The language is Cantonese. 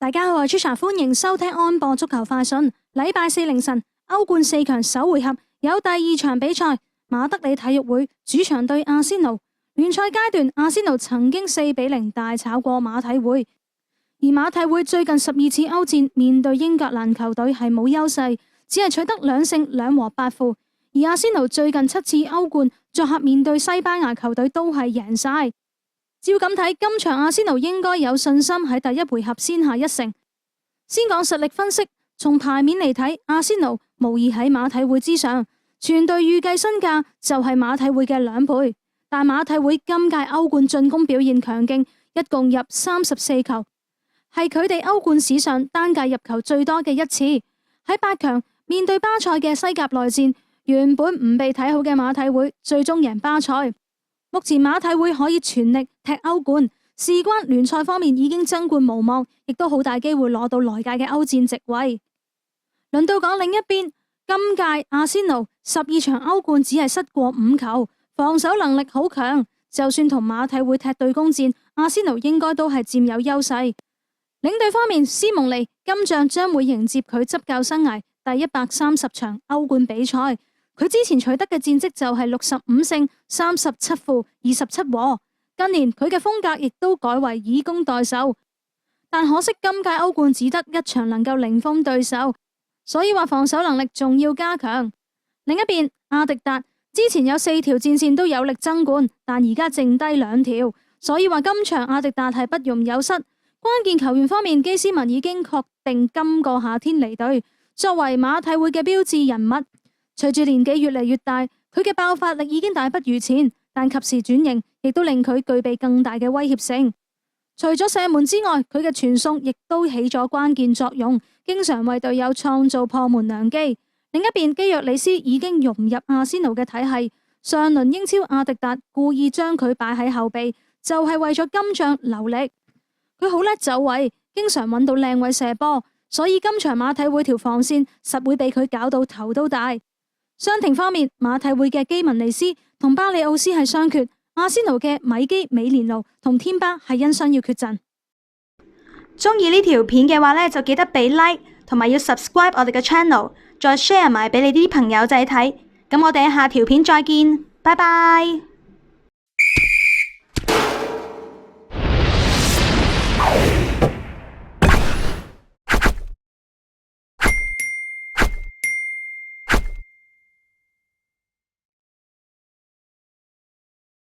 大家好，我係 Trisha， 歡迎收聽安播足球快訊。禮拜四凌晨，歐冠四強首回合有第二場比賽，馬德里體育會主場對阿仙奴。聯賽階段，阿仙奴曾經4-0大炒過馬體會，而馬體會最近12次歐戰面對英格蘭球隊係冇優勢，只係取得2勝2和8負。而阿仙奴最近7次歐冠作客面對西班牙球隊都係贏晒。照咁睇，今場阿仙奴應該有信心喺第一回合先下一城。先講實力分析，從牌面嚟睇，阿仙奴無疑喺馬體會之上，全隊預計身價就係馬體會嘅2倍。但馬體會今屆歐冠進攻表現強勁，一共入34球，係佢哋歐冠史上單屆入球最多嘅一次。喺8強面對巴塞嘅西甲內戰，原本唔被睇好嘅馬體會最終贏巴塞。目前馬體會可以全力踢歐冠，事關聯賽方面已經爭冠無望，亦都好大機會攞到來屆嘅歐戰席位。輪到講另一邊，今屆阿仙奴12場歐冠只係失過5球，防守能力好強，就算同馬體會踢對攻戰，阿仙奴應該都係佔有優勢。領隊方面，斯蒙尼今仗將會迎接佢執教生涯第130場歐冠比賽。佢之前取得嘅戰績就係65勝37負27和。近年佢嘅風格亦都改為以攻代守，但可惜今屆歐冠只得1場能夠零封對手，所以話防守能力仲要加強。另一邊，阿迪達之前有4條戰線都有力爭冠，但而家剩低2條，所以話今場阿迪達係不容有失。關鍵球員方面，基斯文已經確定今個夏天離隊，作為馬體會嘅標誌人物。隨住年紀越嚟越大，佢嘅爆發力已經大不如前，但及時轉型亦都令佢具備更大嘅威脅性。除咗射門之外，佢嘅傳送亦都起咗關鍵作用，經常為隊友創造破門良機。另一邊，基約里斯已經融入阿仙奴嘅體系，上輪英超阿迪達故意將佢擺喺後備，就係為咗今仗留力。佢好叻走位，經常揾到靚位射波，所以今場馬體會條防線實會俾佢搞到頭都大。傷停方面，馬體會嘅基文尼斯同巴里奧斯係傷缺，阿仙奴嘅米基、美連奴同天巴係因傷要缺陣。中意呢條片嘅話呢，就記得俾 like 同埋要 subscribe 我哋嘅 channel， 再 share 埋俾你啲朋友仔睇。咁我哋下條片再見，拜拜。